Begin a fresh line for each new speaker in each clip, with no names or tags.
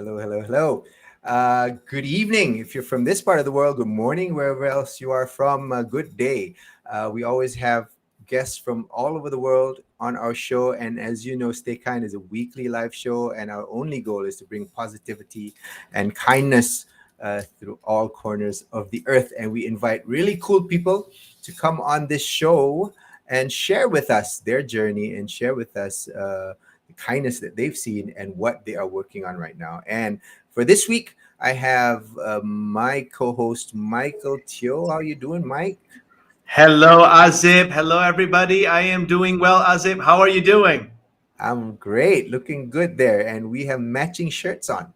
Hello, hello, hello. Good evening. If you're from this part of the world, good morning. Wherever else you are from, good day. We always have guests from all over the world on our show. And as you know, Stay Kind is a weekly live show. And our only goal is to bring positivity and kindness through all corners of the earth. And we invite really cool people to come on this show and share with us their journey and share with us. The kindness that they've seen and what they are working on right now. And for this week, I have my co-host Michael Teo. How you doing, Mike?
Hello, Azib. Hello, everybody. I am doing well, Azib. How are you doing?
I'm great, looking good there, and we have matching shirts on.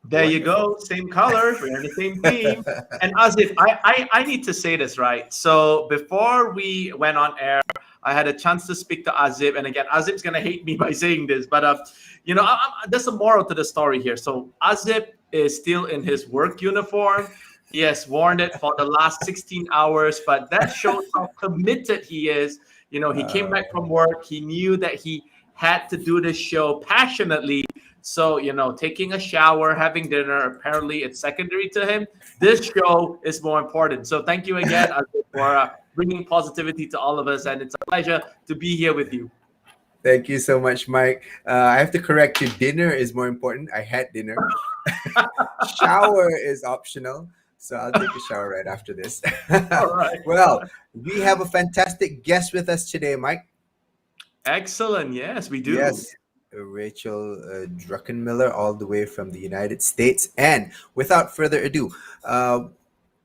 There you
Wonderful.
go. Same color. We're on the same theme. And Azib, I need to say this, right? So before we went on air, I had a chance to speak to Azib. And again, Azib's going to hate me by saying this, but, there's a moral to the story here. So Azib is still in his work uniform. He has worn it for the last 16 hours, but that shows how committed he is. He came
Uh,
back from work. He knew that he had to do this show passionately. So, taking a shower, having dinner, apparently it's secondary to him. This show is more important. So, thank you again Azib, for bringing positivity to all of us. And it's a pleasure to be here with you.
Thank you so much, Mike. I have to correct you. Dinner is more important. I had dinner. Shower is optional. So I'll take a shower right after this.
All right.
Well, we have a fantastic guest with us today, Mike.
Excellent. Yes, we do.
Yes, Rachel Druckenmiller, all the way from the United States. And without further ado,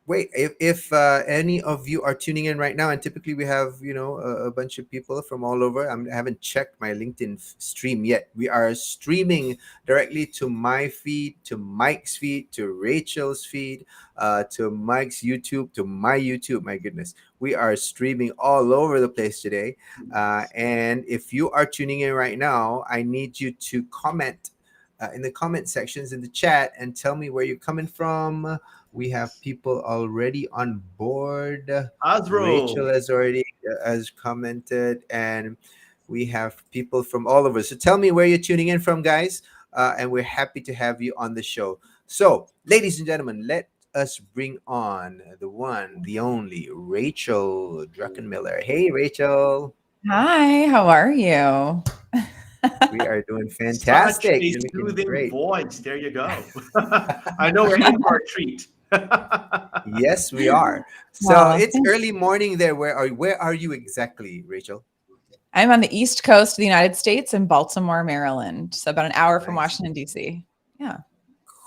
wait, if any of you are tuning in right now, and typically we have a bunch of people from all over. I haven't checked my LinkedIn stream yet. We are streaming directly to my feed, to Mike's feed, to Rachel's feed, to Mike's YouTube, to my YouTube. My goodness, we are streaming all over the place today. And if you are tuning in right now, I need you to comment in the comment sections in the chat and tell me where you're coming from. We have people already on board.
Azro.
Rachel has commented, and we have people from all over. So tell me where you're tuning in from, guys, and we're happy to have you on the show. So, ladies and gentlemen, let us bring on the one, the only Rachel Druckenmiller. Hey, Rachel.
Hi, how are you?
We are doing
Such
fantastic.
a
You're looking
soothing
great.
voice. There you go. I know we're in for a treat.
Yes, we are. So
Well,
it's early morning there. Where are you exactly, Rachel?
I'm on the East Coast of the United States in Baltimore, Maryland. So about an hour from
Nice.
Washington, D.C. Yeah.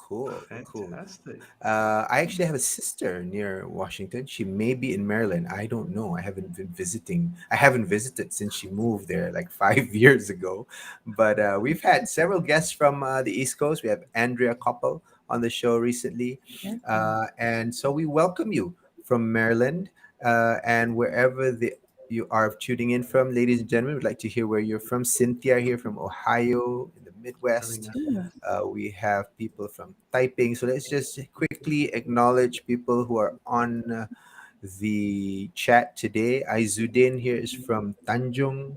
Cool, cool.
Fantastic.
I actually have a sister near Washington. She may be in Maryland. I don't know. I haven't been visiting. I haven't visited since she moved there like 5 years ago. But we've had several guests from the East Coast. We have Andrea Koppel on the show recently. And so we welcome you from Maryland and wherever you are tuning in from. Ladies and gentlemen, we'd like to hear where you're from. Cynthia here from Ohio in the
Very
Midwest.
nice.
We have people from Taiping. So let's just quickly acknowledge people who are on the chat today. Aizuddin here is from Tanjung.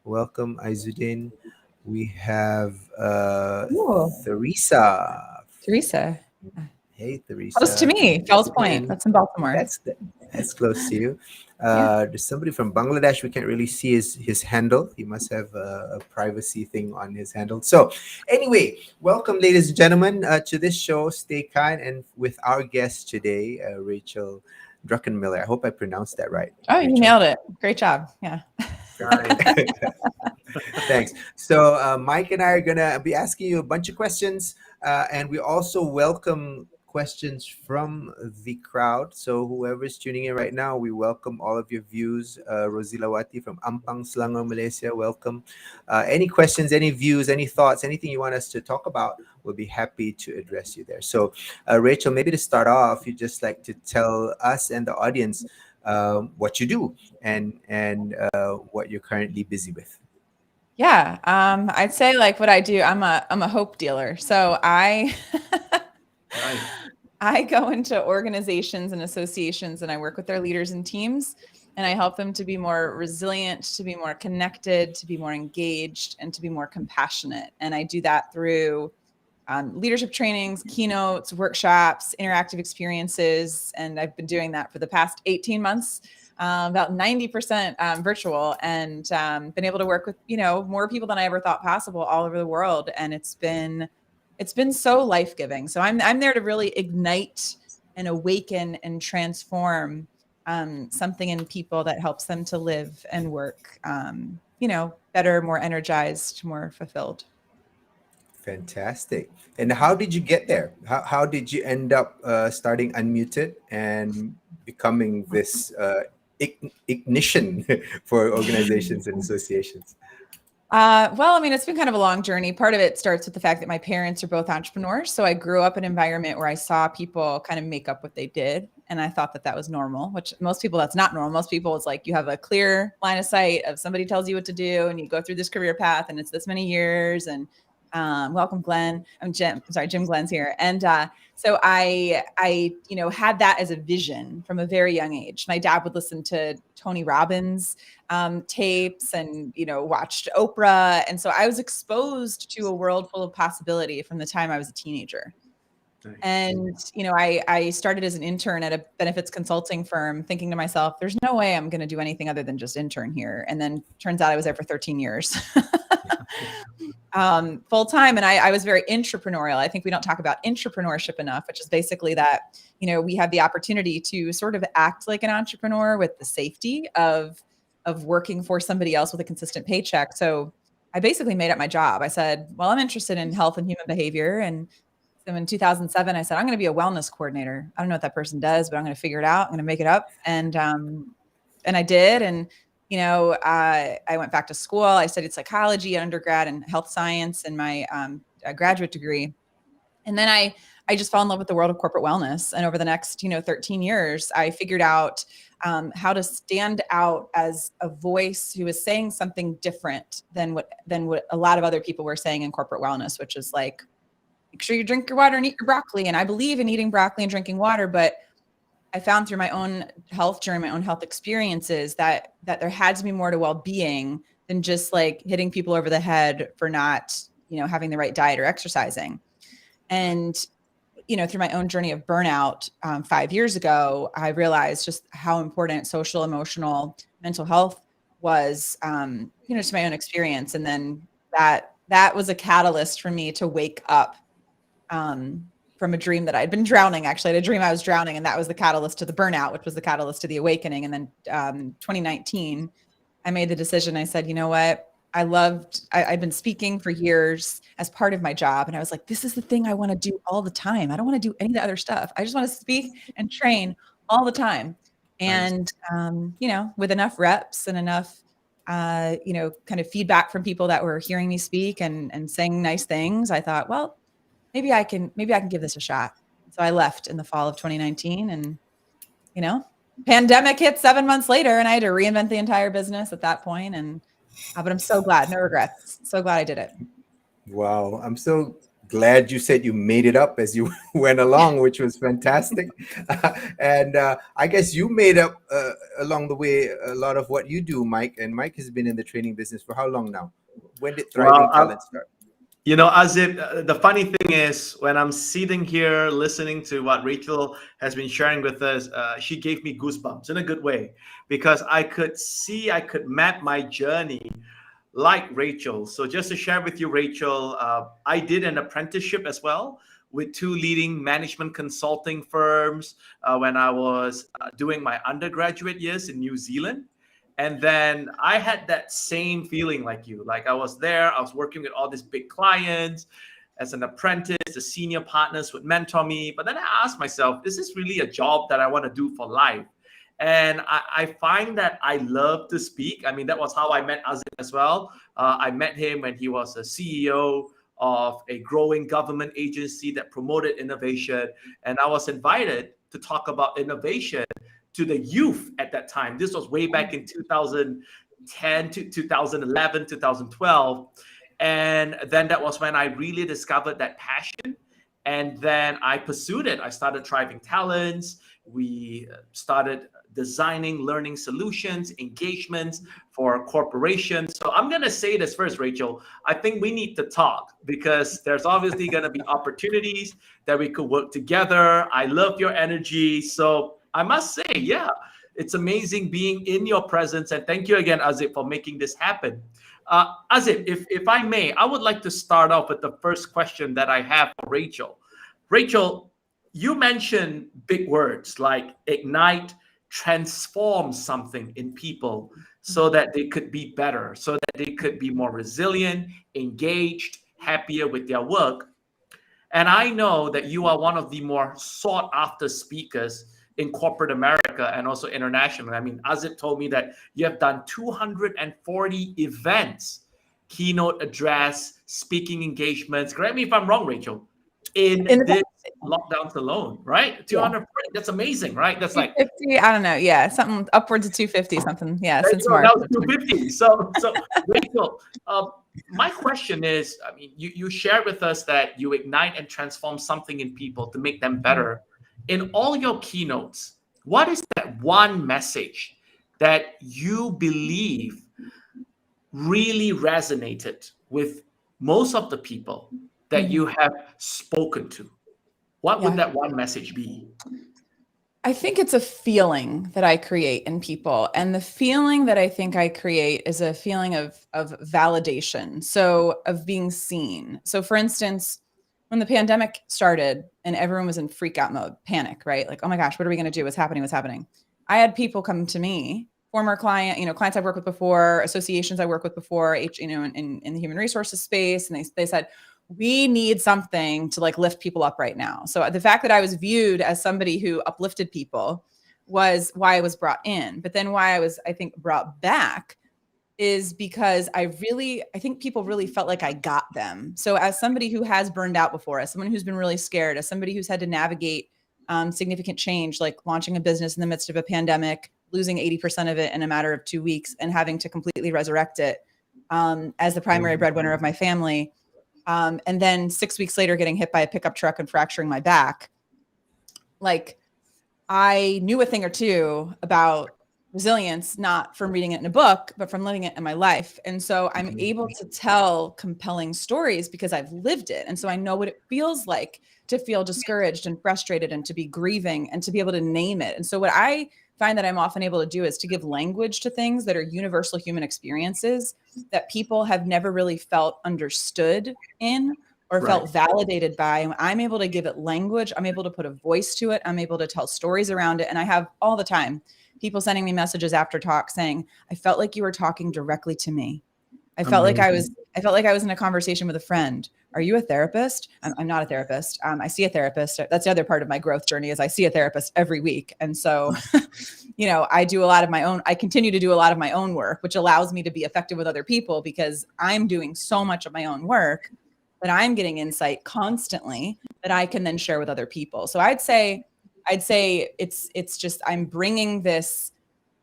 Welcome, Aizuddin. We have
Cool.
Theresa.
Teresa.
Hey,
Close to
Theresa.
me, Fells Point. That's in Baltimore.
That's close to you.
Yeah.
There's somebody from Bangladesh. We can't really see his handle. He must have a privacy thing on his handle. So, anyway, welcome, ladies and gentlemen, to this show, Stay Kind, and with our guest today, Rachel Druckenmiller. I hope I pronounced that right.
Oh, you
Rachel.
nailed it. Great job. Yeah.
Got it.
Thanks. So, Mike and I are going to be asking you a bunch of questions, and we also welcome questions from the crowd. So, whoever's tuning in right now, we welcome all of your views. Rosilawati from Ampang, Selangor, Malaysia, welcome. Any questions, any views, any thoughts, anything you want us to talk about, we'll be happy to address you there. So, Rachel, maybe to start off, you'd just like to tell us and the audience what you do and what you're currently busy with.
Yeah. I'd say like what I do, I'm a hope dealer. So I
Nice.
I go into organizations and associations and I work with their leaders and teams and I help them to be more resilient, to be more connected, to be more engaged, and to be more compassionate. And I do that through leadership trainings, keynotes, workshops, interactive experiences. And I've been doing that for the past 18 months, about 90% virtual, and been able to work with, more people than I ever thought possible all over the world. And it's been so life-giving. So I'm there to really ignite and awaken and transform something in people that helps them to live and work, better, more energized, more fulfilled.
Fantastic. And how did you get there? How did you end up starting Unmuted and becoming this ignition for organizations and associations?
Well, I mean, it's been kind of a long journey. Part of it starts with the fact that my parents are both entrepreneurs. So I grew up in an environment where I saw people kind of make up what they did. And I thought that that was normal, which most people, that's not normal. Most people, it's like you have a clear line of sight of somebody tells you what to do and you go through this career path and it's this many years. And welcome, Glenn. Jim Glenn's here. And so I had that as a vision from a very young age. My dad would listen to Tony Robbins tapes and, watched Oprah. And so I was exposed to a world full of possibility from the time I was a teenager. Nice. And, I started as an intern at a benefits consulting firm thinking to myself, there's no way I'm going to do anything other than just intern here. And then turns out I was there for 13 years. Full time. And I was very entrepreneurial. I think we don't talk about entrepreneurship enough, which is basically that, we have the opportunity to sort of act like an entrepreneur with the safety of working for somebody else with a consistent paycheck. So I basically made up my job. I said, well, I'm interested in health and human behavior. And so in 2007, I said, I'm going to be a wellness coordinator. I don't know what that person does, but I'm going to figure it out. I'm going to make it up. And I did. And I went back to school. I studied psychology at undergrad and health science in my graduate degree. And then I just fell in love with the world of corporate wellness. And over the next, 13 years, I figured out how to stand out as a voice who is saying something different than what a lot of other people were saying in corporate wellness, which is like, make sure you drink your water and eat your broccoli. And I believe in eating broccoli and drinking water, but I found through my own health journey, my own health experiences that there had to be more to well-being than just like hitting people over the head for not, having the right diet or exercising. And, through my own journey of burnout 5 years ago, I realized just how important social, emotional, mental health was, to my own experience. And then that was a catalyst for me to wake up from a dream that I'd been drowning. Actually, I had a dream I was drowning, and that was the catalyst to the burnout, which was the catalyst to the awakening. And then 2019, I made the decision. I said, you know what? I've been speaking for years as part of my job. And I was like, this is the thing I want to do all the time. I don't want to do any of the other stuff. I just want to speak and train all the time. And, with enough reps and enough, kind of feedback from people that were hearing me speak and saying nice things, I thought, well, maybe I can give this a shot. So I left in the fall of 2019 and, pandemic hit 7 months later and I had to reinvent the entire business at that point. And, but I'm so glad, no regrets. So glad I did it.
Wow. I'm so glad you said you made it up as you went along, which was fantastic. And I guess you made up along the way a lot of what you do, Mike. And Mike has been in the training business for how long now? When did Thriving Talent start?
Azib, the funny thing is when I'm sitting here listening to what Rachel has been sharing with us, she gave me goosebumps in a good way, because I could map my journey like Rachel. So just to share with you, Rachel, I did an apprenticeship as well with 2 leading management consulting firms when I was doing my undergraduate years in New Zealand. And then I had that same feeling like you. Like I was there, I was working with all these big clients as an apprentice. The senior partners would mentor me. But then I asked myself, is this really a job that I want to do for life? And I find that I love to speak. I mean, that was how I met Azim as well. I met him when he was a CEO of a growing government agency that promoted innovation. And I was invited to talk about innovation to the youth at that time. This was way back in 2010 to 2011, 2012. And then that was when I really discovered that passion. And then I pursued it. I started Thriving Talents. We started designing learning solutions, engagements for corporations. So I'm going to say this first, Rachel. I think we need to talk because there's obviously going to be opportunities that we could work together. I love your energy. So I must say, yeah, it's amazing being in your presence. And thank you again, Azib, for making this happen. Azib, if I may, I would like to start off with the first question that I have for Rachel. Rachel, you mentioned big words like ignite, transform something in people so that they could be better, so that they could be more resilient, engaged, happier with their work. And I know that you are one of the more sought after speakers in corporate America and also internationally. I mean, Azib told me that you have done 240 events, keynote address, speaking engagements. Correct me if I'm wrong, Rachel, in this lockdowns alone, right? 240, that's amazing, right? That's like
250, I don't know. Yeah, something upwards of 250 something. Yeah, since March.
That was 250. So Rachel, my question is, I mean, you shared with us that you ignite and transform something in people to make them better. In all your keynotes, what is that one message that you believe really resonated with most of the people that you have spoken to? What would that one message be?
I think it's a feeling that I create in people. And the feeling that I think I create is a feeling of validation. So of being seen. So for instance, when the pandemic started and everyone was in freak out mode, panic, right? Like, oh my gosh, what are we going to do? What's happening? What's happening? I had people come to me, former client, clients I've worked with before, associations I worked with before, in the human resources space. And they said, we need something to like lift people up right now. So the fact that I was viewed as somebody who uplifted people was why I was brought in. But then why I was, I think, brought back is because I think people really felt like I got them. So as somebody who has burned out before, as someone who's been really scared, as somebody who's had to navigate significant change, like launching a business in the midst of a pandemic, losing 80% of it in a matter of 2 weeks and having to completely resurrect it as the primary breadwinner of my family. And then 6 weeks later, getting hit by a pickup truck and fracturing my back. Like, I knew a thing or two about resilience, not from reading it in a book, but from living it in my life. And so I'm able to tell compelling stories because I've lived it. And so I know what it feels like to feel discouraged and frustrated and to be grieving and to be able to name it. And so what I find that I'm often able to do is to give language to things that are universal human experiences that people have never really felt understood in or felt validated by. And I'm able to give it language. I'm able to put a voice to it. I'm able to tell stories around it. And I have all the time people sending me messages after talk saying, I felt like you were talking directly to me. I felt like I was in a conversation with a friend. Are you a therapist? I'm not a therapist. I see a therapist. That's the other part of my growth journey is I see a therapist every week. And so, I do a lot of my own, I continue to do a lot of my own work, which allows me to be effective with other people because I'm doing so much of my own work that I'm getting insight constantly that I can then share with other people. So I'd say it's just, I'm bringing this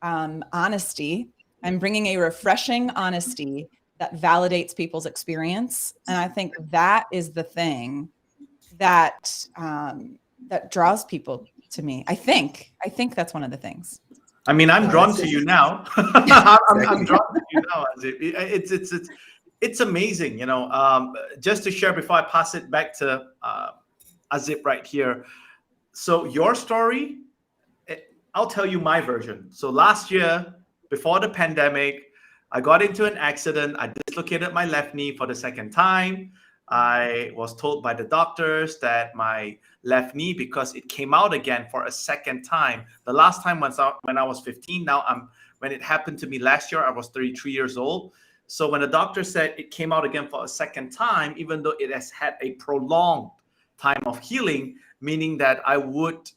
honesty. I'm bringing a refreshing honesty that validates people's experience. And I think that is the thing that that draws people to me. I think that's one of the things.
I mean, I'm drawn to you now. I'm drawn to you now. It's amazing, just to share before I pass it back to Azib right here. So your story, I'll tell you my version. So last year, before the pandemic, I got into an accident. I dislocated my left knee for the second time. I was told by the doctors that my left knee, because it came out again for a second time. The last time was when I was 15. Now when it happened to me last year, I was 33 years old. So when the doctor said it came out again for a second time, even though it has had a prolonged time of healing, meaning that I would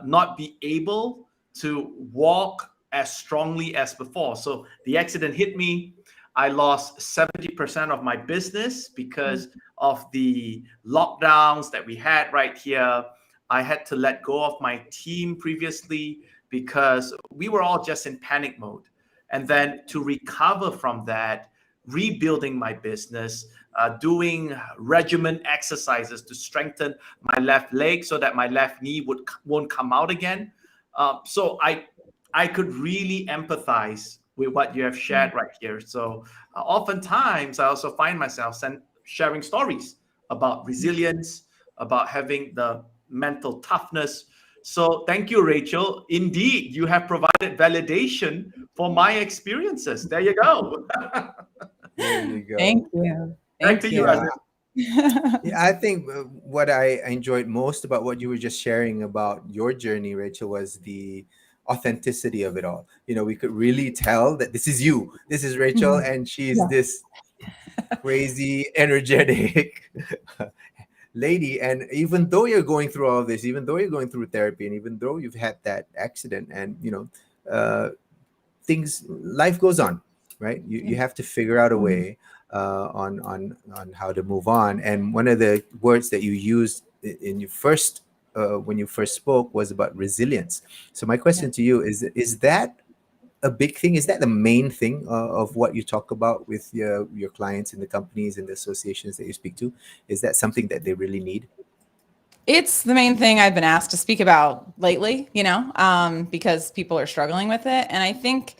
not be able to walk as strongly as before. So the accident hit me. I lost 70% of my business because of the lockdowns that we had right here. I had to let go of my team previously because we were all just in panic mode. And then to recover from that, rebuilding my business, doing regimen exercises to strengthen my left leg so that my left knee won't come out again. So I could really empathize with what you have shared right here. So oftentimes I also find myself sharing stories about resilience, about having the mental toughness. So thank you, Rachel. Indeed, you have provided validation for my experiences. There you go.
There you go.
Thank you.
Back to
Thank
you,
Yeah.
Azim.
Yeah, I think what I enjoyed most about what you were just sharing about your journey, Rachel, was the authenticity of it all. You know, we could really tell that this is you. This is Rachel,
Mhm.
and she's
Yeah.
this crazy, energetic lady. And even though you're going through all of this, even though you're going through therapy, and even though you've had that accident, and things, life goes on, right? You have to figure out a
Mhm.
way on how to move on. And one of the words that you used in your first when you first spoke was about resilience. So my
Yeah.
question to you is that a big thing? Is that the main thing of what you talk about with your clients in the companies and the associations that you speak to? Is that something that they really need?
It's the main thing I've been asked to speak about lately, because people are struggling with it. And I think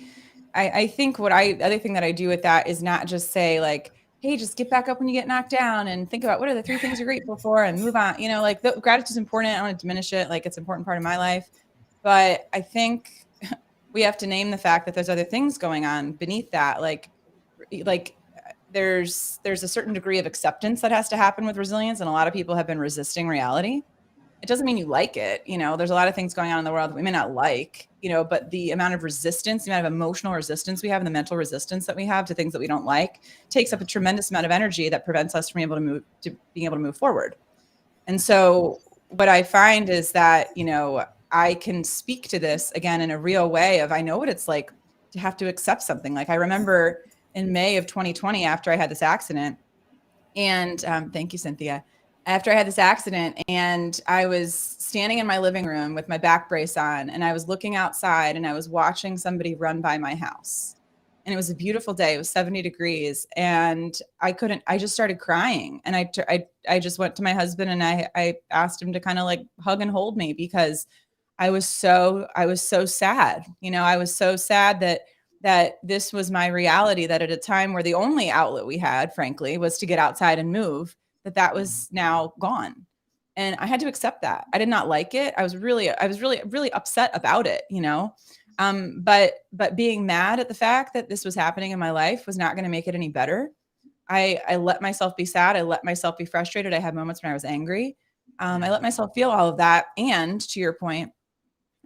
other thing that I do with that is not just say like, hey, just get back up when you get knocked down and think about what are the 3 things you're grateful for and move on. Like gratitude is important. I don't want to diminish it. Like it's an important part of my life. But I think we have to name the fact that there's other things going on beneath that. Like there's a certain degree of acceptance that has to happen with resilience. And a lot of people have been resisting reality. It doesn't mean you like it. There's a lot of things going on in the world that we may not like, but the amount of resistance, the amount of emotional resistance we have and the mental resistance that we have to things that we don't like takes up a tremendous amount of energy that prevents us from being able to move forward. And so what I find is that, I can speak to this again in a real way of, I know what it's like to have to accept something. Like I remember in May of 2020, after I had this accident, and thank you, Cynthia. After I had this accident, and I was standing in my living room with my back brace on, and I was looking outside and I was watching somebody run by my house. And it was a beautiful day. It was 70 degrees. And I just started crying. And I just went to my husband and I asked him to kind of like hug and hold me because I was so sad. I was so sad that this was my reality, that at a time where the only outlet we had, frankly, was to get outside and move, that was now gone. And I had to accept that. I did not like it. I was really, really upset about it, but being mad at the fact that this was happening in my life was not going to make it any better. I let myself be sad. I let myself be frustrated. I had moments when I was angry. I let myself feel all of that. And to your point,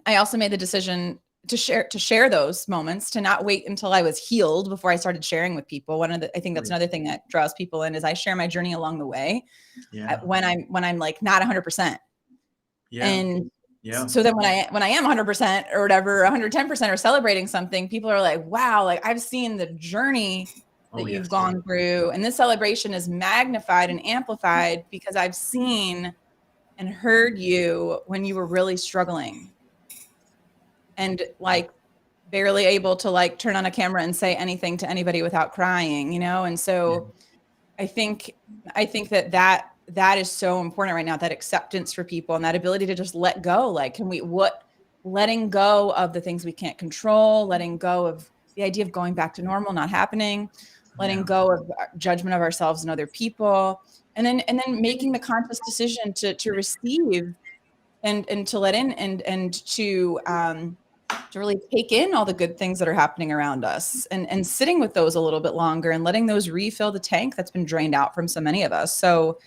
I also made the decision to share those moments, to not wait until I was healed before I started sharing with people. I think that's another thing that draws people in is I share my journey along the way when I'm like not 100%.
Yeah.
And
Yeah.
so then when I am 100% or whatever, 110% or celebrating something, people are like, wow, like I've seen the journey that you've gone through. And this celebration is magnified and amplified because I've seen and heard you when you were really struggling and like barely able to like turn on a camera and say anything to anybody without crying, And so I think that is so important right now, that acceptance for people and that ability to just let go. Like, letting go of the things we can't control, letting go of the idea of going back to normal, not happening, letting go of judgment of ourselves and other people. And then making the conscious decision to receive and to let in and to really take in all the good things that are happening around us and sitting with those a little bit longer and letting those refill the tank that's been drained out from so many of us. So,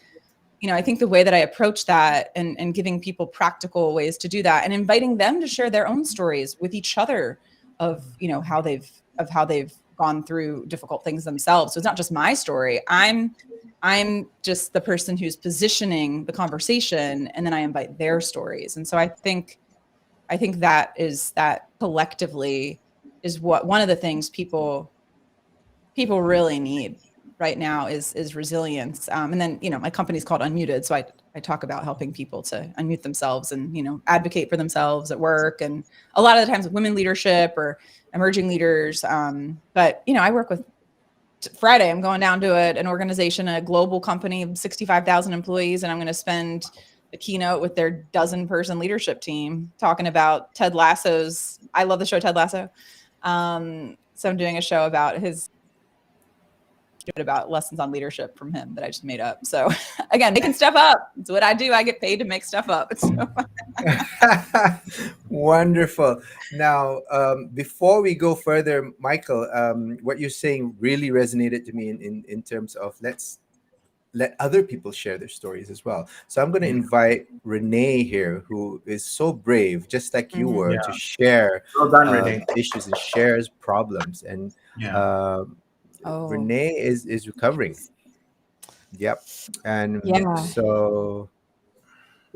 I think the way that I approach that and giving people practical ways to do that and inviting them to share their own stories with each other of, how they've gone through difficult things themselves. So it's not just my story. I'm just the person who's positioning the conversation, and then I invite their stories. And so I think that collectively is what one of the things people really need right now is resilience. And then, my company's called Unmuted. So I talk about helping people to unmute themselves and, advocate for themselves at work. And a lot of the times with women leadership or emerging leaders. But, I work with Friday, I'm going down to an organization, a global company of 65,000 employees, and I'm going to spend the keynote with their 12-person leadership team talking about Ted Lasso's. I love the show Ted Lasso. So I'm doing a show about about lessons on leadership from him that I just made up. So again, making stuff up. It's what I do. I get paid to make stuff up. It's so fun.
Wonderful. Now, before we go further, Michael, what you're saying really resonated to me in terms of let's let other people share their stories as well. So I'm going to invite Renee here, who is so brave, just like you were,
Yeah.
to share
Well done, Renee.
issues and shares problems. And
Yeah.
Renee is recovering. Yep. And
Yeah.
so,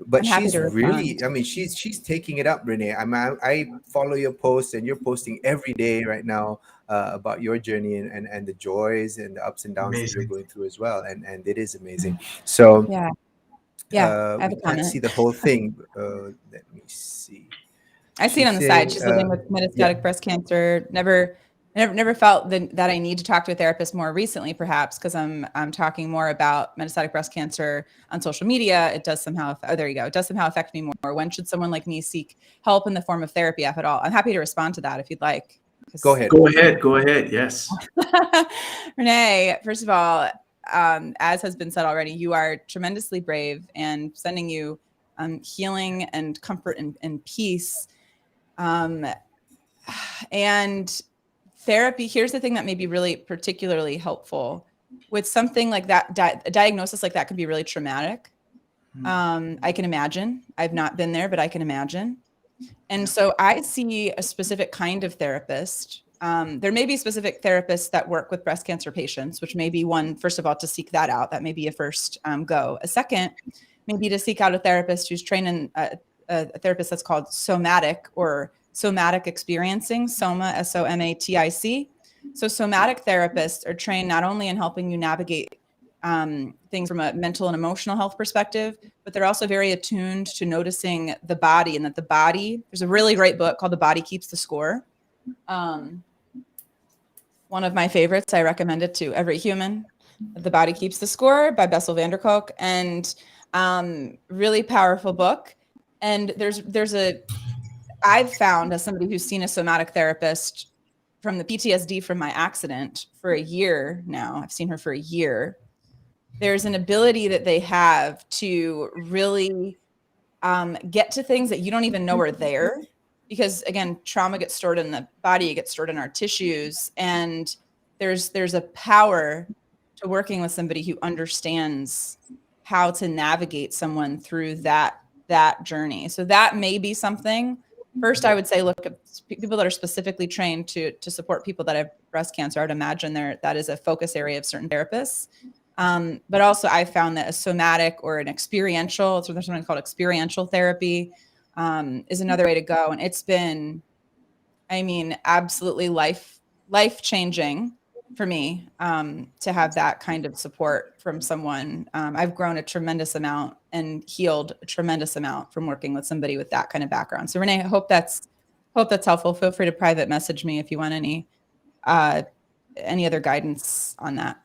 but
I'm happy
she's
to
really,
respond.
I mean, she's taking it up, Renee. I follow your posts, and you're posting every day right now about your journey and the joys and the ups and downs that you're
Amazing.
going through as well. And it is amazing. So
Yeah. Yeah. I have
we
a
can't
comment.
see the whole thing. Let me see.
I see it
She's
on the side.
saying,
She's living with
yeah,
metastatic breast cancer. Never felt that I need to talk to a therapist more recently, perhaps because I'm talking more about metastatic breast cancer on social media. It does somehow. Oh, there you go. It does somehow affect me more. When should someone like me seek help in the form of therapy, if at all? I'm happy to respond to that if you'd like.
go ahead.
Go ahead. Go ahead. Yes.
Renee, first of all, as has been said already, you are tremendously brave, and sending you healing and comfort and peace. And therapy, here's the thing that may be really particularly helpful with something like that. A diagnosis like that can be really traumatic. I can imagine. I've not been there, but I can imagine. And so I see a specific kind of therapist. There may be specific therapists that work with breast cancer patients, which may be one, first of all, to seek that out. That may be a first go. A second, maybe to seek out a therapist who's trained in a therapist that's called somatic or somatic experiencing, Soma, Somatic. So somatic therapists are trained not only in helping you navigate things from a mental and emotional health perspective, but they're also very attuned to noticing the body, and that the body, there's a really great book called The Body Keeps the Score. One of my favorites, I recommend it to every human. The Body Keeps the Score by Bessel van der Kolk, and really powerful book. And I've found, as somebody who's seen a somatic therapist from the PTSD from my accident for a year now, I've seen her for a year. There's an ability that they have to really get to things that you don't even know are there. Because again, trauma gets stored in the body, it gets stored in our tissues. And there's a power to working with somebody who understands how to navigate someone through that journey. So that may be something. First, I would say, look at people that are specifically trained to support people that have breast cancer. I would imagine that is a focus area of certain therapists. But also I found that a somatic or an experiential, so there's something called experiential therapy, is another way to go. And it's been, I mean, absolutely life-changing for me to have that kind of support from someone. I've grown a tremendous amount and healed a tremendous amount from working with somebody with that kind of background. So Renee, I hope that's helpful. Feel free to private message me if you want any other guidance on that.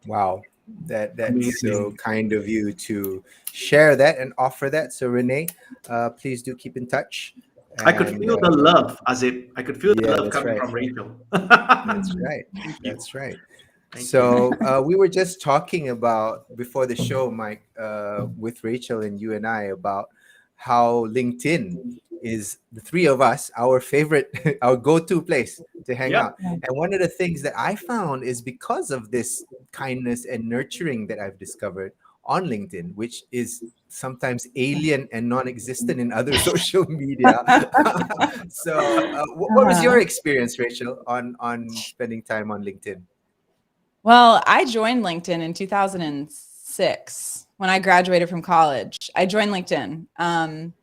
Wow, that's so
Amazing.
kind of you to share that and offer that. So Renee, please do keep in touch.
I could
And
feel the love, as if I could feel the
yeah,
love
that's
coming
right.
from Rachel.
That's right.
Thank you.
That's right.
Thank you.
So we were just talking about before the show, Mike, with Rachel and you and I, about how LinkedIn is, the three of us, our favorite, our go-to place to hang
Yep.
out. And one of the things that I found is because of this kindness and nurturing that I've discovered on LinkedIn, which is sometimes alien and non-existent in other social media. So what was your experience, Rachel, on spending time on LinkedIn?
Well, I joined LinkedIn in 2006 when I graduated from college. I joined LinkedIn.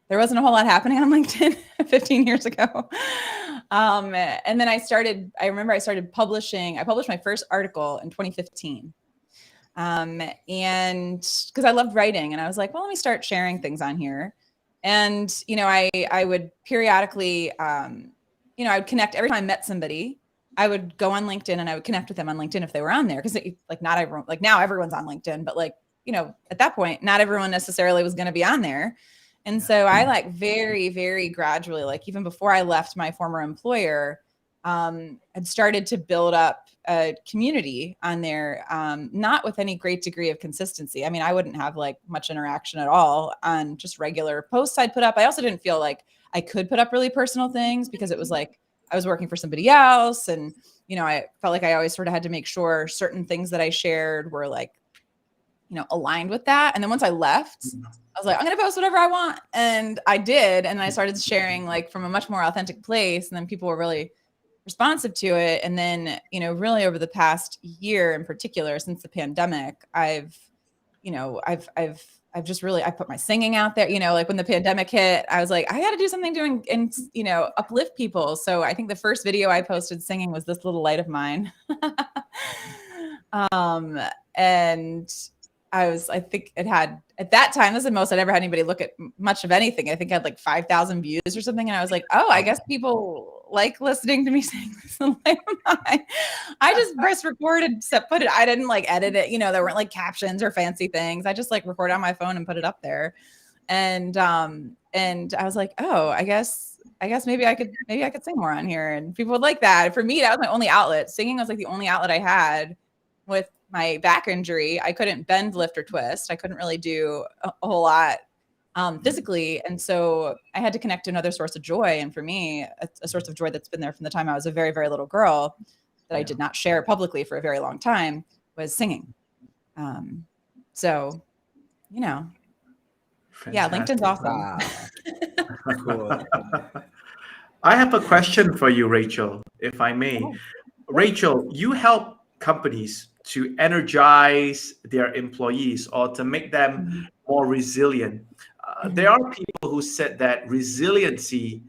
There wasn't a whole lot happening on LinkedIn 15 years ago. And then I remember I started publishing. I published my first article in 2015. And because I loved writing, and I was like, well, let me start sharing things on here. And, I would periodically, I would connect every time I met somebody. I would go on LinkedIn and I would connect with them on LinkedIn if they were on there. Cause now everyone's on LinkedIn, but like at that point, not everyone necessarily was going to be on there. And so I like very, very gradually, like even before I left my former employer, had started to build up a community on there, not with any great degree of consistency. I mean, I wouldn't have like much interaction at all on just regular posts I'd put up. I also didn't feel like I could put up really personal things because it was like I was working for somebody else. And, I felt like I always sort of had to make sure certain things that I shared were like, aligned with that. And then once I left, I was like, I'm going to post whatever I want. And I did. And I started sharing like from a much more authentic place. And then people were really responsive to it. And then, really over the past year in particular, since the pandemic, I've I put my singing out there, like when the pandemic hit, I was like, I got to do something doing and, uplift people. So I think the first video I posted singing was This Little Light of Mine. And I think it had, at that time, this is the most I'd ever had anybody look at much of anything. I think I had like 5,000 views or something. And I was like, oh, I guess people like listening to me sing This Little Light of Mine. I just pressed record and put it, I didn't like edit it. There weren't like captions or fancy things. I just like recorded on my phone and put it up there. And I was like, oh, I guess maybe I could sing more on here. And people would like that. For me, that was my only outlet. Singing was like the only outlet I had with my back injury. I couldn't bend, lift, or twist. I couldn't really do a whole lot physically. And so I had to connect to another source of joy. And for me, a source of joy that's been there from the time I was a very, very little girl that I did not share publicly for a very long time was singing. So, yeah, LinkedIn's awesome.
Wow. Cool.
I have a question for you, Rachel, if I may.
Oh.
Rachel, you help companies to energize their employees or to make them more resilient. There are people who said that resiliency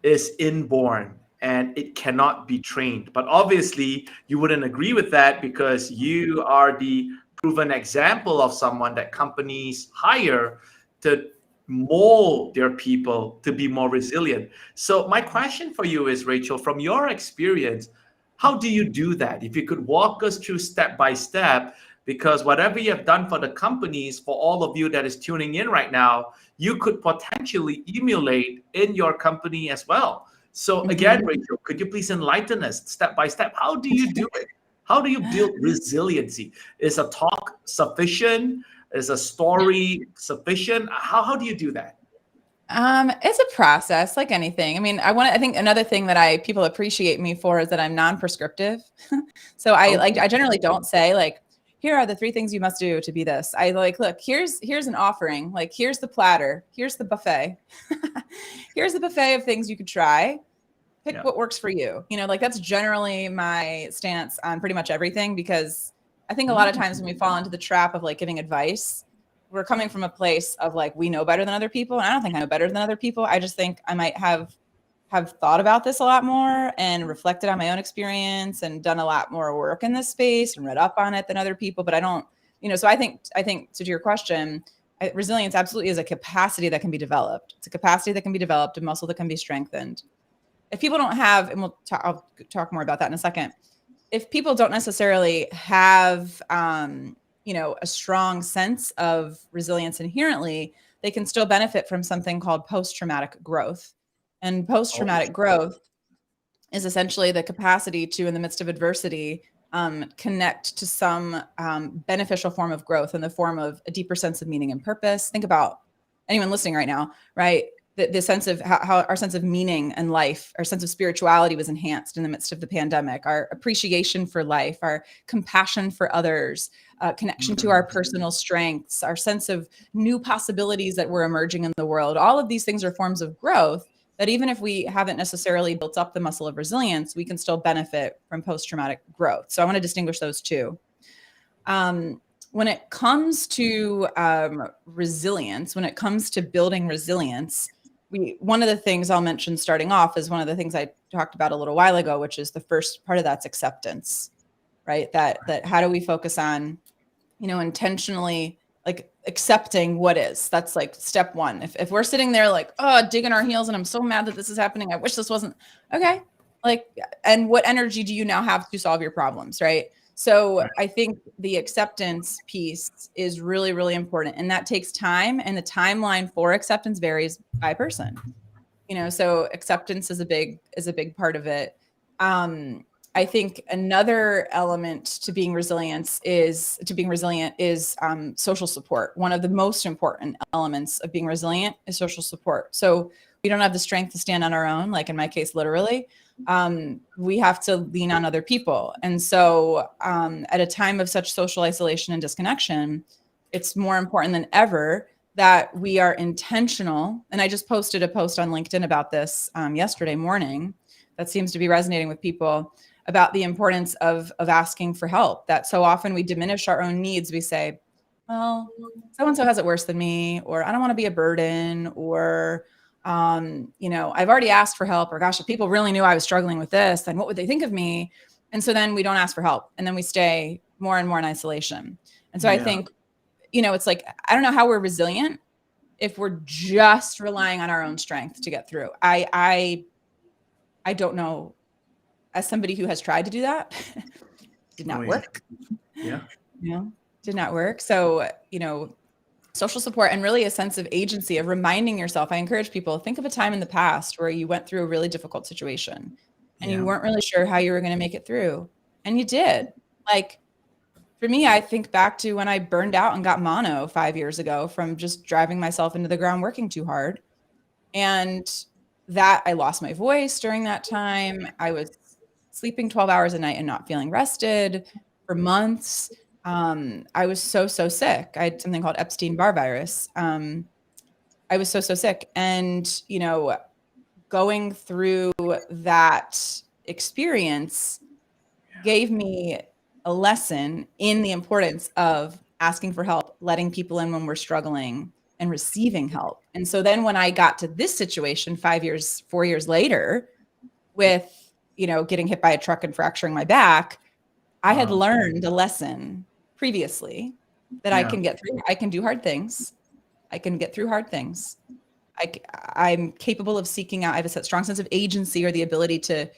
is inborn and it cannot be trained. But obviously, you wouldn't agree with that because you are the proven example of someone that companies hire to mold their people to be more resilient. So my question for you is, Rachel, from your experience, how do you do that? If you could walk us through step by step, because whatever you have done for the companies, for all of you that is tuning in right now, you could potentially emulate in your company as well. So again, Rachel, could you please enlighten us step by step? How do you do it? How do you build resiliency? Is a talk sufficient? Is a story sufficient? How do you do that?
It's a process like anything. I mean, I think another thing that people appreciate me for is that I'm non-prescriptive. So I generally don't say like, here are the 3 things you must do to be this. I like, look, here's an offering. Like, here's the platter. Here's the buffet. Here's the buffet of things you could try. Pick what works for you. Like that's generally my stance on pretty much everything, because I think a lot of times when we fall into the trap of like giving advice, we're coming from a place of like, we know better than other people. And I don't think I know better than other people. I just think I might have thought about this a lot more and reflected on my own experience and done a lot more work in this space and read up on it than other people. But I don't, so I think to your question, resilience absolutely is a capacity that can be developed. It's a capacity that can be developed, a muscle that can be strengthened. If people don't have, and I'll talk more about that in a second. If people don't necessarily have, a strong sense of resilience inherently, they can still benefit from something called post-traumatic growth. And post-traumatic growth is essentially the capacity to, in the midst of adversity, connect to some beneficial form of growth in the form of a deeper sense of meaning and purpose. Think about anyone listening right now, right? The sense of how our sense of meaning and life, our sense of spirituality was enhanced in the midst of the pandemic, our appreciation for life, our compassion for others, connection to our personal strengths, our sense of new possibilities that were emerging in the world. All of these things are forms of growth that even if we haven't necessarily built up the muscle of resilience, we can still benefit from post-traumatic growth. So I want to distinguish those two. When it comes to resilience, when it comes to building resilience, one of the things I'll mention starting off is one of the things I talked about a little while ago, which is the first part of that's acceptance, right? That how do we focus on, intentionally like accepting what is. That's like step one. If we're sitting there like, oh, digging our heels and I'm so mad that this is happening, I wish this wasn't okay. Like, and what energy do you now have to solve your problems, right? So I think the acceptance piece is really, really important, and that takes time, and the timeline for acceptance varies by person. So acceptance is a big part of it. I think another element to being resilient is social support. One of the most important elements of being resilient is social support. So we don't have the strength to stand on our own, like in my case, literally. We have to lean on other people. And so at a time of such social isolation and disconnection, it's more important than ever that we are intentional. And I just posted a post on LinkedIn about this yesterday morning that seems to be resonating with people, about the importance of asking for help. That so often we diminish our own needs. We say, well, so-and-so has it worse than me, or I don't want to be a burden, or, I've already asked for help, or gosh, if people really knew I was struggling with this, then what would they think of me? And so then we don't ask for help, and then we stay more and more in isolation. And so I think, it's like, I don't know how we're resilient if we're just relying on our own strength to get through. I don't know. As somebody who has tried to do that, did not work.
Yeah.
Did not work. So, social support and really a sense of agency, of reminding yourself. I encourage people, think of a time in the past where you went through a really difficult situation and you weren't really sure how you were going to make it through. And you did. Like, for me, I think back to when I burned out and got mono 5 years ago from just driving myself into the ground, working too hard. And that I lost my voice during that time. I was sleeping 12 hours a night and not feeling rested for months. I was so sick. I had something called Epstein-Barr virus. I was so sick. And, going through that experience gave me a lesson in the importance of asking for help, letting people in when we're struggling, and receiving help. And so then when I got to this situation 4 years later, with, getting hit by a truck and fracturing my back, I had learned a lesson previously that I can get through. I can do hard things. I can get through hard things. I'm capable of seeking out. I have a strong sense of agency, or the ability to,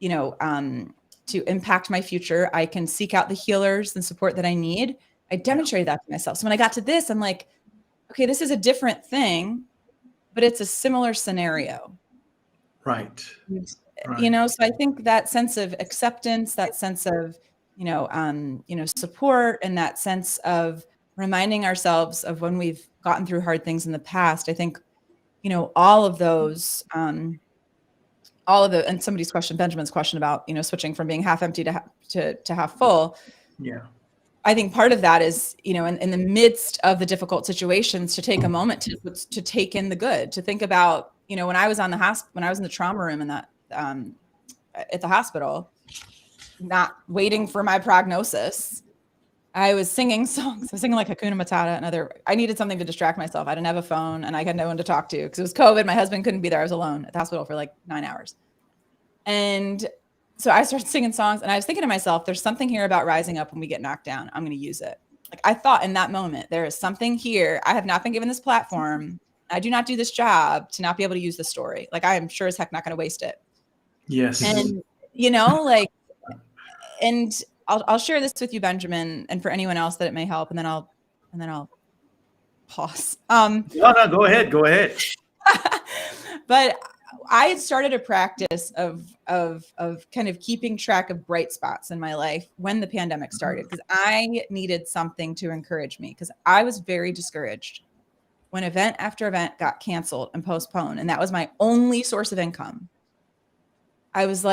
to impact my future. I can seek out the healers and support that I need. I demonstrated that to myself. So when I got to this, I'm like, okay, this is a different thing, but it's a similar scenario.
Right.
So I think that sense of acceptance, that sense of, support, and that sense of reminding ourselves of when we've gotten through hard things in the past, I think, all of those, and somebody's question, Benjamin's question about, switching from being half empty to half full.
Yeah.
I think part of that is, in the midst of the difficult situations, to take a moment to take in the good, to think about, when I was in the trauma room in that, at the hospital, not waiting for my prognosis, I was singing songs. I was singing like Hakuna Matata I needed something to distract myself. I didn't have a phone and I had no one to talk to because it was COVID. My husband couldn't be there. I was alone at the hospital for like 9 hours. And so I started singing songs, and I was thinking to myself, there's something here about rising up when we get knocked down. I'm going to use it. Like, I thought in that moment, there is something here. I have not been given this platform. I do not do this job to not be able to use the story. Like, I am sure as heck not going to waste it.
Yes.
And, and I'll share this with you, Benjamin, and for anyone else that it may help. And then I'll pause.
No, go ahead.
But I had started a practice of kind of keeping track of bright spots in my life when the pandemic started, because I needed something to encourage me, because I was very discouraged when event after event got canceled and postponed, and that was my only source of income. I was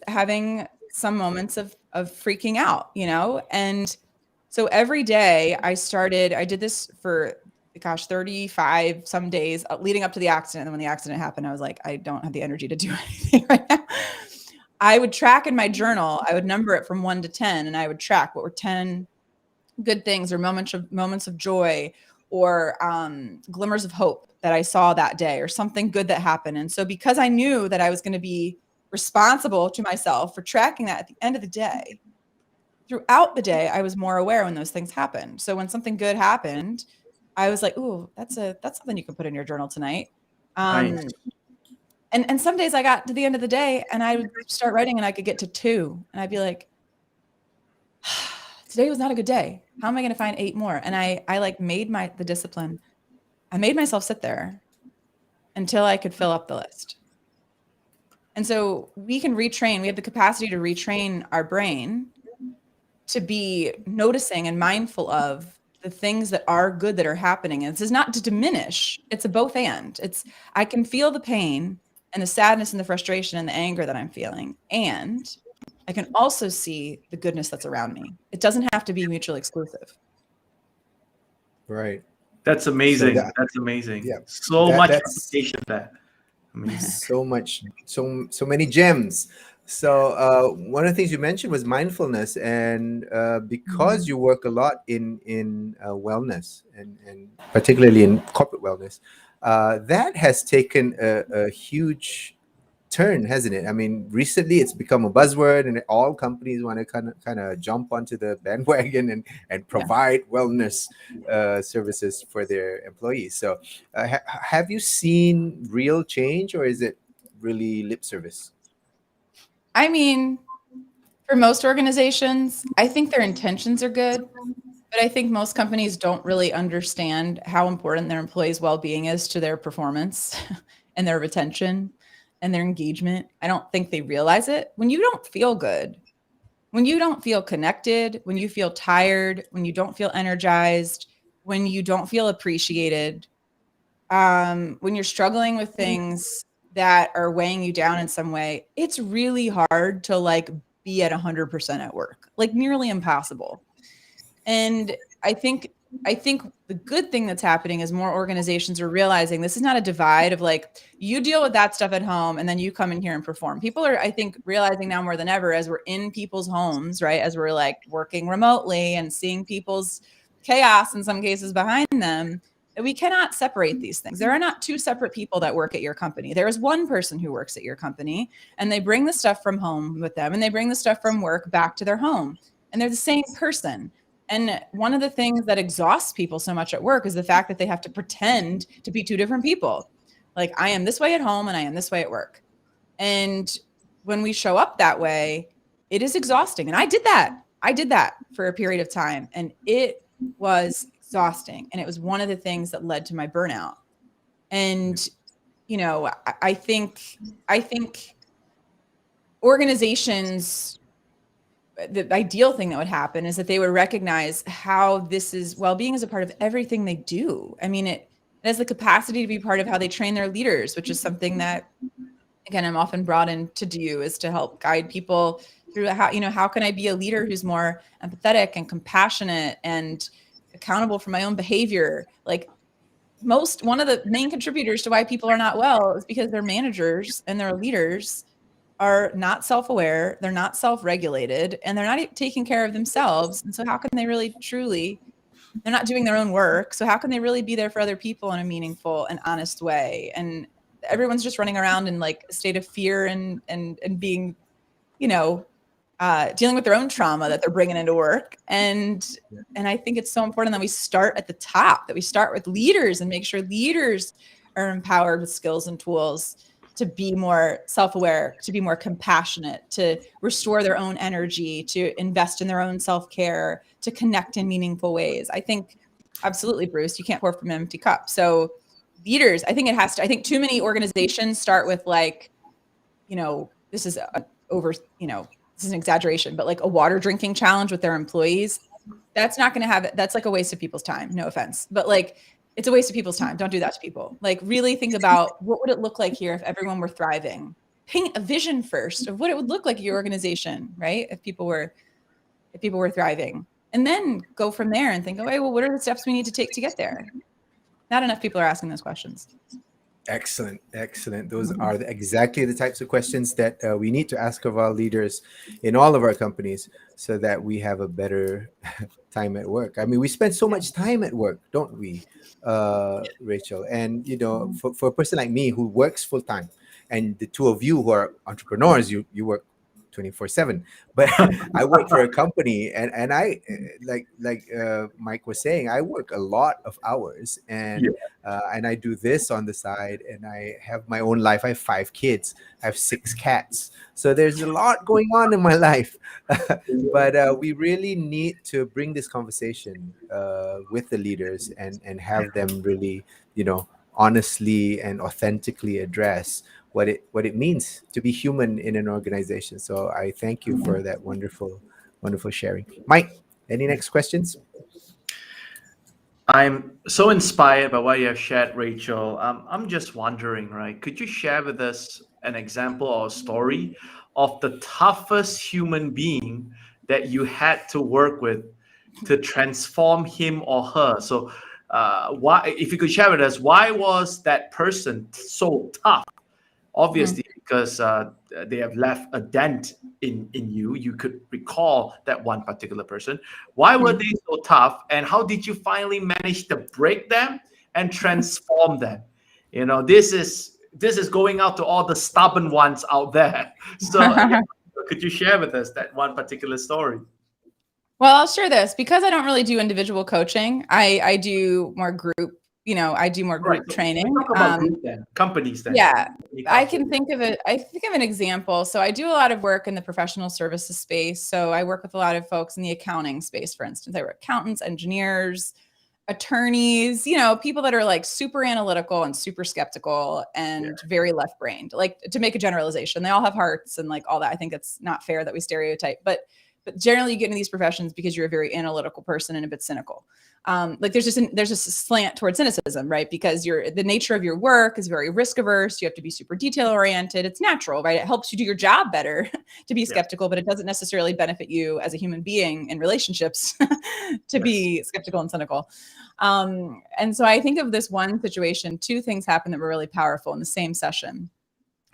having some moments of freaking out, and so every day I did this for 35 some days leading up to the accident. And when the accident happened, I was like, I don't have the energy to do anything right now. I would track in my journal. I would number it from 1 to 10, and I would track what were 10 good things or moments of joy, or glimmers of hope that I saw that day, or something good that happened. And so because I knew that I was going to be responsible to myself for tracking that at the end of the day, throughout the day, I was more aware when those things happened. So when something good happened, I was like, ooh, that's something you can put in your journal tonight.
Nice.
And some days I got to the end of the day and I would start writing and I could get to 2 and I'd be like, today was not a good day. How am I going to find 8 more? And I like made the discipline. I made myself sit there until I could fill up the list. And so we can retrain. We have the capacity to retrain our brain to be noticing and mindful of the things that are good that are happening. And this is not to diminish. It's a both and. It's I can feel the pain and the sadness and the frustration and the anger that I'm feeling. And I can also see the goodness that's around me. It doesn't have to be mutually exclusive.
Right.
That's amazing.
that-
That's amazing.
Yeah.
So much
That's
application of that. Amazing.
so many gems. So one of the things you mentioned was mindfulness, and because you work a lot in wellness and particularly in corporate wellness, that has taken a huge turn, hasn't it? I mean, recently it's become a buzzword, and all companies want to kind of jump onto the bandwagon and provide wellness services for their employees. So, have you seen real change, or is it really lip service?
I mean, for most organizations, I think their intentions are good, but I think most companies don't really understand how important their employees' well-being is to their performance and their retention and their engagement. I don't think they realize it. When you don't feel good, when you don't feel connected, when you feel tired, when you don't feel energized, when you don't feel appreciated, when you're struggling with things that are weighing you down in some way, it's really hard to like be at 100% at work, like nearly impossible. And I think the good thing that's happening is more organizations are realizing this is not a divide of like you deal with that stuff at home and then you come in here and perform. People are, I think, realizing now more than ever as we're in people's homes, right? As we're like working remotely and seeing people's chaos in some cases behind them, that we cannot separate these things. There are not two separate people that work at your company. There is one person who works at your company and they bring the stuff from home with them and they bring the stuff from work back to their home and they're the same person. And one of the things that exhausts people so much at work is the fact that they have to pretend to be two different people. Like I am this way at home and I am this way at work. And when we show up that way, it is exhausting. And I did that. I did that for a period of time and it was exhausting. And it was one of the things that led to my burnout. And, you know, I think organizations, the ideal thing that would happen is that they would recognize how this is well-being is a part of everything they do. I mean, it has the capacity to be part of how they train their leaders, which is something that, again, I'm often brought in to do is to help guide people through how can I be a leader who's more empathetic and compassionate and accountable for my own behavior? Like one of the main contributors to why people are not well is because their managers and their leaders are not self-aware, they're not self-regulated, and they're not taking care of themselves. And so how can they really truly, they're not doing their own work. So how can they really be there for other people in a meaningful and honest way? And everyone's just running around in like a state of fear and being, dealing with their own trauma that they're bringing into work. And I think it's so important that we start at the top, that we start with leaders and make sure leaders are empowered with skills and tools to be more self-aware, to be more compassionate, to restore their own energy, to invest in their own self-care, to connect in meaningful ways. I think absolutely, Bruce, you can't pour from an empty cup. So leaders, I think too many organizations start with like, this is this is an exaggeration, but like a water drinking challenge with their employees. That's not going to have it. That's like a waste of people's time. No offense, but like, it's a waste of people's time. Don't do that to people. Like really think about what would it look like here if everyone were thriving? Paint a vision first of what it would look like at your organization, right? If people were thriving, and then go from there and think, okay, well, what are the steps we need to take to get there? Not enough people are asking those questions.
Excellent. Those are exactly the types of questions that we need to ask of our leaders in all of our companies so that we have a better time at work. I mean, we spend so much time at work, don't we, Rachel? And, for a person like me who works full time, and the two of you who are entrepreneurs, you work 24/7. But I work for a company, and I Mike was saying, I work a lot of hours,
Yeah.
and I do this on the side, and I have my own life. I have 5 kids. I have 6 cats. So there's a lot going on in my life. But we really need to bring this conversation with the leaders, and have them really, honestly and authentically address what it means to be human in an organization. So I thank you for that wonderful sharing. Mike, any next questions?
I'm so inspired by what you have shared, Rachel. I'm just wondering, right? Could you share with us an example or a story of the toughest human being that you had to work with to transform him or her? So, why, if you could share with us, why was that person so tough?
Mhm.
Obviously, because they have left a dent in you. You could recall that one particular person. Why were
Mhm.
they so tough, and how did you finally manage to break them and transform them? This is going out to all the stubborn ones out there. So yeah, could you share with us that one particular story?
Well, I'll share this because I don't really do individual coaching. I do more group, I do more
Right.
group
So we
training.
talk about group then, companies then.
Yeah,
Company
I
culture.
can think of it. I think of an example. So I do a lot of work in the professional services space. So I work with a lot of folks in the accounting space, for instance. I work accountants, engineers, attorneys, people that are like super analytical and super skeptical
Yeah.
and very left-brained. Like, to make a generalization, they all have hearts and like all that. I think it's not fair that we stereotype, but generally you get into these professions because you're a very analytical person and a bit cynical. Like there's just a slant towards cynicism, right? Because the nature of your work is very risk averse. You have to be super detail oriented. It's natural, right? It helps you do your job better to be
Yes.
skeptical, but it doesn't necessarily benefit you as a human being in relationships to be skeptical and cynical. And so I think of this one situation, two things happened that were really powerful in the same session.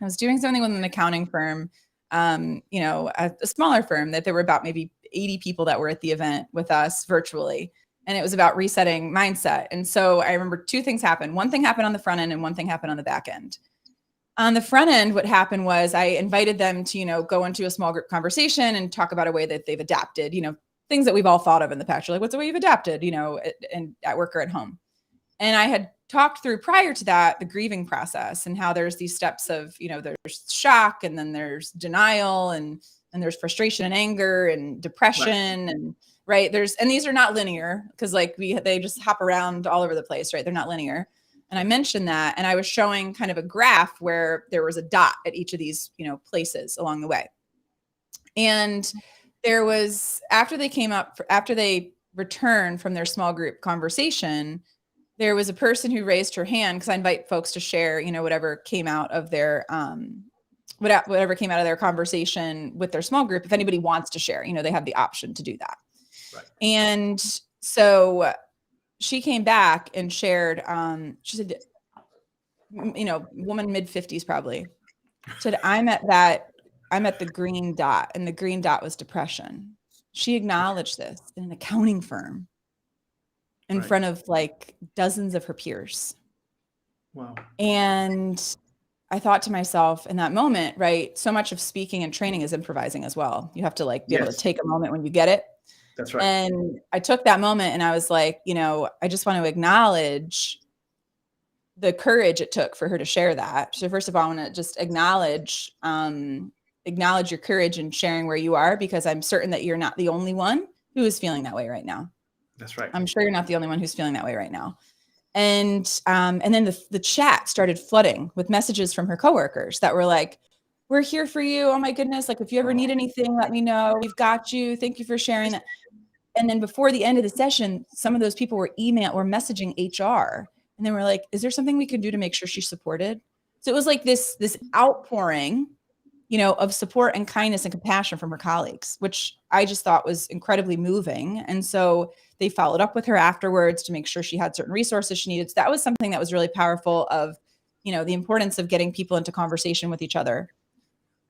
I was doing something with an accounting firm, a smaller firm that there were about maybe 80 people that were at the event with us virtually. And it was about resetting mindset. And so I remember two things happened. One thing happened on the front end and one thing happened on the back end. On the front end, what happened was I invited them to, go into a small group conversation and talk about a way that they've adapted, things that we've all thought of in the past. You're like, what's the way you've adapted, and at work or at home? And I had talked through prior to that, the grieving process and how there's these steps of, there's shock and then there's denial and there's frustration and anger and depression and right. And these are not linear because they just hop around all over the place, right? They're not linear. And I mentioned that, and I was showing kind of a graph where there was a dot at each of these, places along the way. And there was, after they returned from their small group conversation, there was a person who raised her hand because I invite folks to share, whatever came out of their whatever came out of their conversation with their small group. If anybody wants to share, they have the option to do that.
Right.
And so she came back and shared. She said, woman mid-50s probably, said, I'm at the green dot, and the green dot was depression. She acknowledged this in an accounting firm in front of like dozens of her peers.
Wow.
And I thought to myself in that moment, right? So much of speaking and training is improvising as well. You have to be able to take a moment when you get it.
That's right.
And I took that moment and I was like, I just want to acknowledge the courage it took for her to share that. So first of all, I want to just acknowledge your courage in sharing where you are, because I'm certain that you're not the only one who is feeling that way right now.
That's right.
I'm sure you're not the only one who's feeling that way right now. And then the chat started flooding with messages from her coworkers that were like, we're here for you. Oh my goodness. Like, if you ever need anything, let me know. We've got you. Thank you for sharing that. And then before the end of the session, some of those people were messaging HR, and they were like, is there something we can do to make sure she's supported? So it was like this outpouring, of support and kindness and compassion from her colleagues, which I just thought was incredibly moving. And so they followed up with her afterwards to make sure she had certain resources she needed. So that was something that was really powerful of, the importance of getting people into conversation with each other.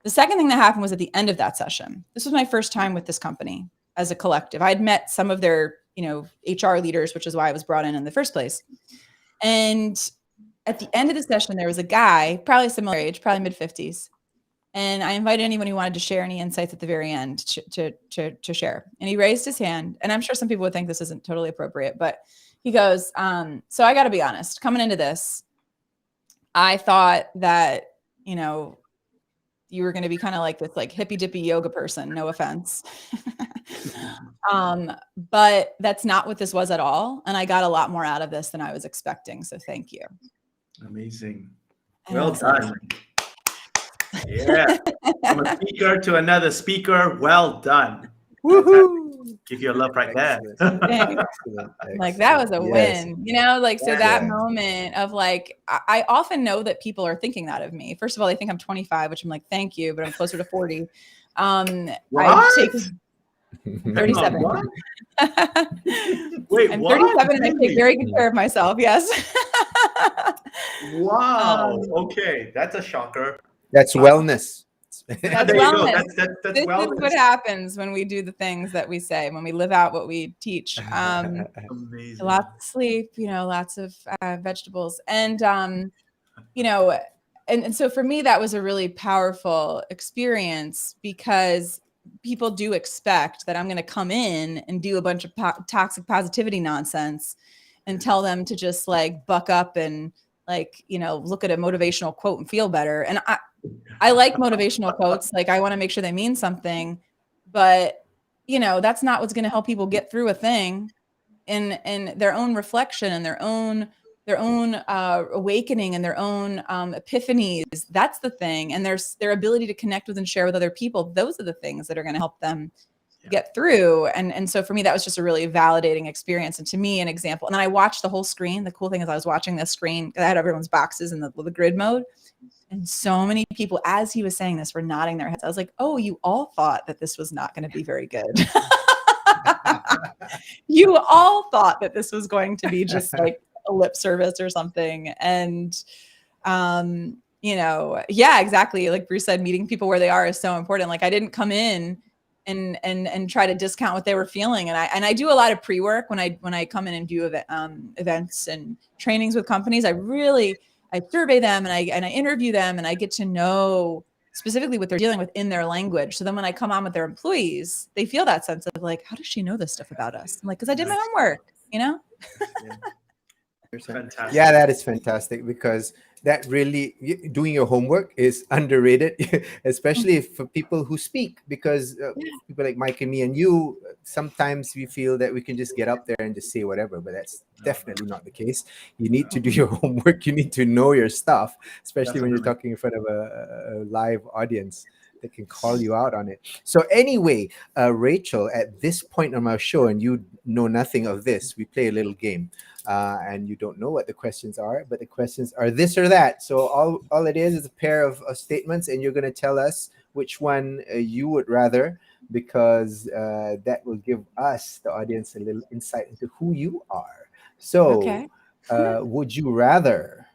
The second thing that happened was at the end of that session. This was my first time with this company as a collective. I'd met some of their, HR leaders, which is why I was brought in the first place. And at the end of the session, there was a guy, probably similar age, probably mid-50s. And I invited anyone who wanted to share any insights at the very end to share. And he raised his hand. And I'm sure some people would think this isn't totally appropriate, but he goes, so I got to be honest, coming into this, I thought that, you know, you were going to be kind of like this like hippy dippy yoga person, no offense. But that's not what this was at all. And I got a lot more out of this than I was expecting. So thank you.
Amazing.
And
Well done. Yeah. From a speaker to another speaker. Well done.
Woohoo!
Give you a love right there.
Excellent.
Like that was a
Yes.
win, you know, like, so that
Yeah.
moment of like, I often know that people are thinking that of me. First of all, they think I'm 25, which I'm like, thank you, but I'm closer to 40. I take 37.
What? Wait,
I'm
what?
37 and I take very good care of myself. Yes.
Wow. Okay. That's a shocker.
That's wellness.
That's
There you go.
wellness.
That's
This
wellness.
is what happens when we do the things that we say, when we live out what we teach.
Amazing.
Lots of sleep, you know, lots of vegetables. And, you know, and so for me, that was a really powerful experience because people do expect that I'm going to come in and do a bunch of toxic positivity nonsense and tell them to just like buck up and like, you know, look at a motivational quote and feel better. And I like motivational quotes. Like I want to make sure they mean something, but you know, that's not what's going to help people get through a thing in their own reflection and their own awakening and their own epiphanies. That's the thing. And their ability to connect with and share with other people. Those are the things that are going to help them get through. And so for me, that was just a really validating experience. And to me, an example. And then I watched the whole screen. The cool thing is I was watching this screen. I had everyone's boxes in the grid mode. And so many people, as he was saying this, were nodding their heads. I was like, oh, you all thought that this was not going to be very good. You all thought that this was going to be just like a lip service or something. And, you know, yeah, exactly. Like Bruce said, meeting people where they are is so important. Like I didn't come in and try to discount what they were feeling. And I do a lot of pre-work when I come in and do events and trainings with companies. I survey them and I interview them and I get to know specifically what they're dealing with in their language. So then when I come on with their employees, they feel that sense of like, how does she know this stuff about us? I'm like, because I did my homework, you know?
Fantastic.
Yeah, that is fantastic because that really doing your homework is underrated, especially for people who speak. Because people like Mike and me and you, sometimes we feel that we can just get up there and just say whatever, but that's definitely not the case. You need to do your homework. You need to know your stuff, especially when you're talking in front of a live audience that can call you out on it. So anyway, Rachel, at this point on our show, and you know nothing of this, we play a little game. And you don't know what the questions are, but the questions are this or that. So all it is a pair of statements, and you're going to tell us which one you would rather, because that will give us, the audience, a little insight into who you are. So,
Okay.
would you rather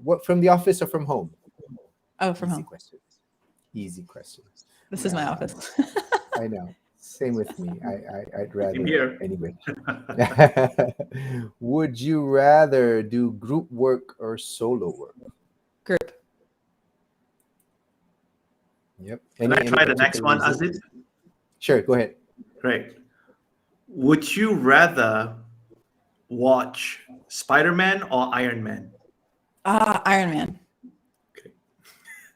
work from the office or from home?
Oh, from home.
Questions. Easy questions.
This is my office.
I know. Same with me. I'd rather
here.
Anyway. Would you rather do group work or solo work?
Group.
Yep.
Can I try the next one, Aziz?
Sure, go ahead.
Great. Would you rather watch Spider-Man or Iron Man?
Iron Man.
Okay.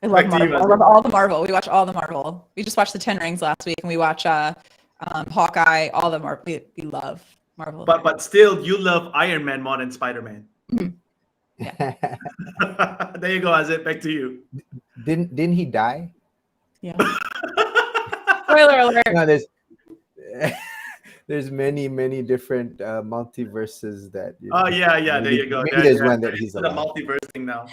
I love
Back to you,
Marvel. I love all the Marvel. We watch all the Marvel. We just watched the 10 Rings last week, and we watch Hawkeye, all the Marvel. We love Marvel.
But still, you love Iron Man more than Spider-Man.
Yeah.
There you go, Aziz. Back to you.
Didn't he die?
Yeah. Spoiler alert.
No, there's many different multiverses that.
Oh yeah, there you go.
Maybe there's one that he's
a
alive.
multiverse thing now.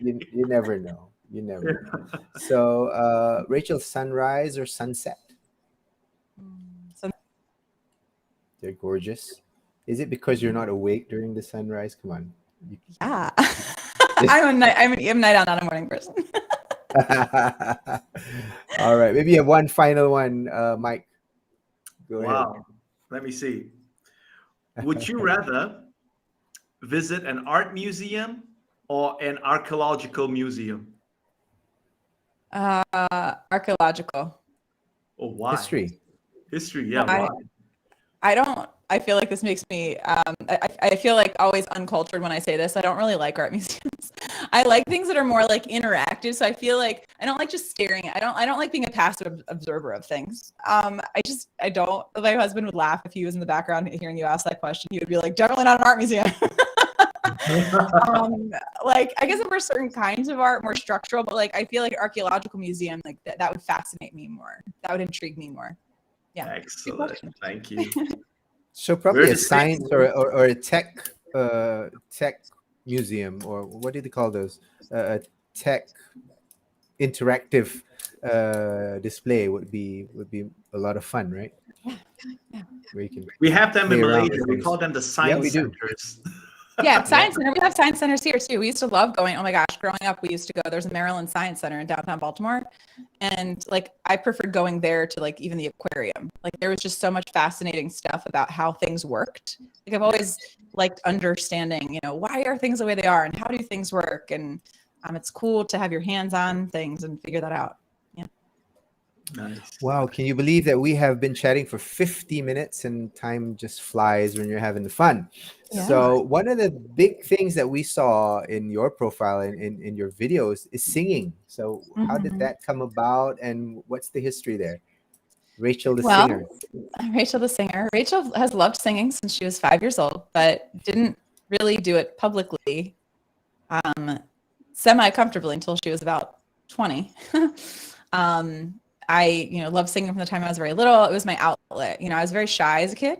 You never know. You never know. So, Rachel, sunrise or sunset? They're gorgeous. Is it because you're not awake during the sunrise? Come on.
Yeah. I'm a night owl, not a morning person.
All right. Maybe you have one final one, Mike. Go ahead.
Let me see. Would you rather visit an art museum or an archaeological museum?
Archaeological.
Oh, why?
History.
History, yeah,
Why?
why?
I feel like this makes me, I feel like always uncultured when I say this. I don't really like art museums. I like things that are more like interactive. So I feel like I don't like just staring. I don't like being a passive observer of things. I don't, my husband would laugh if he was in the background hearing you ask that question. He would be like, definitely not an art museum. Like, I guess if we're certain kinds of art, more structural, but like, I feel like an archaeological museum, like that would fascinate me more. That would intrigue me more. Yeah.
Excellent. Thank you.
So probably
We're
a
the same.
science or a tech museum, or what do they call those? A tech interactive display would be a lot of fun, right?
Yeah.
Where you can
We have them
play
in
around
Malaysia.
with
We
things.
call them the
Yeah, we
science
do.
centers.
Yeah, Science Center. We have science centers here too. We used to love going. Oh my gosh, growing up, we used to go. There's a Maryland Science Center in downtown Baltimore, and like I preferred going there to like even the aquarium. Like there was just so much fascinating stuff about how things worked. Like I've always liked understanding, you know, why are things the way they are, and how do things work, and it's cool to have your hands on things and figure that out. Yeah.
Nice.
Wow, can you believe that we have been chatting for 50 minutes and time just flies when you're having the fun?
Yeah.
So one of the big things that we saw in your profile and in your videos is singing. So how did that come about, and what's the history there? Rachel the singer.
Rachel the singer. Rachel has loved singing since she was 5 years old, but didn't really do it publicly, semi-comfortably until she was about 20. I, loved singing from the time I was very little. It was my outlet. I was very shy as a kid,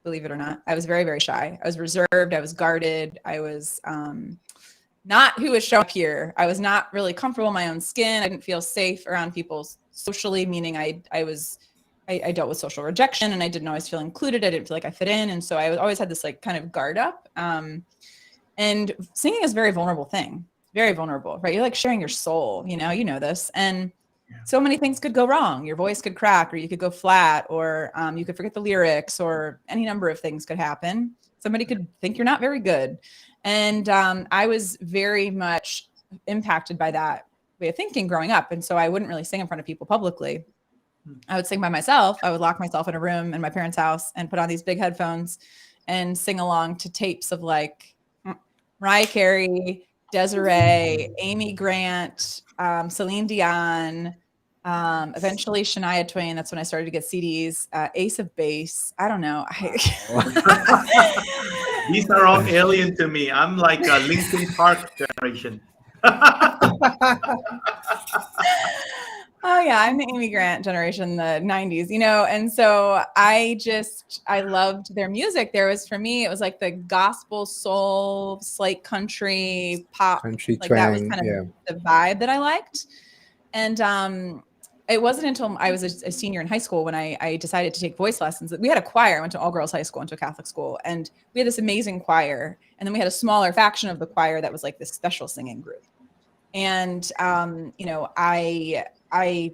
believe it or not. I was very, very shy. I was reserved. I was guarded. I was not who was shown up here. I was not really comfortable in my own skin. I didn't feel safe around people socially, meaning I dealt with social rejection, and I didn't always feel included. I didn't feel like I fit in. And so I always had this like kind of guard up. And singing is a very vulnerable thing, very vulnerable, right? You're like sharing your soul, you know this. And so many things could go wrong. Your voice could crack, or you could go flat, or you could forget the lyrics, or any number of things could happen. Somebody could think you're not very good. And I was very much impacted by that way of thinking growing up. And so I wouldn't really sing in front of people publicly. I would sing by myself. I would lock myself in a room in my parents' house and put on these big headphones and sing along to tapes of like Mariah Carey, Desiree, Amy Grant, Celine Dion, eventually Shania Twain. That's when I started to get CDs, Ace of Base. I don't know.
These are all alien to me. I'm like a Linkin Park generation.
Oh yeah, I'm the Amy Grant generation, the 90s, and so I loved their music. For me, it was like the gospel, soul, slight country, pop,
country
like
twang,
that was kind of the vibe that I liked. And it wasn't until I was a senior in high school when I decided to take voice lessons. We had a choir. I went to all girls high school, went to a Catholic school, and we had this amazing choir. And then we had a smaller faction of the choir that was like this special singing group. And I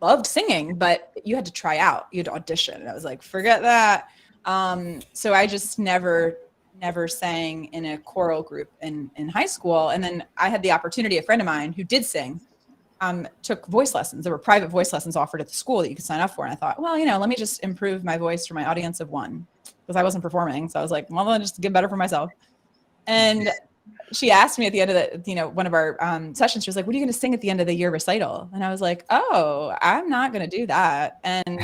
loved singing, but you had to try out, you had to audition. And I was like, forget that. So I just never sang in a choral group in high school. And then I had the opportunity, a friend of mine who did sing, took voice lessons. There were private voice lessons offered at the school that you could sign up for. And I thought, well, let me just improve my voice for my audience of one, because I wasn't performing. So I was like, well, I'll just get better for myself. And she asked me at the end of the, one of our sessions, she was like, what are you going to sing at the end of the year recital? And I was like, oh, I'm not going to do that. And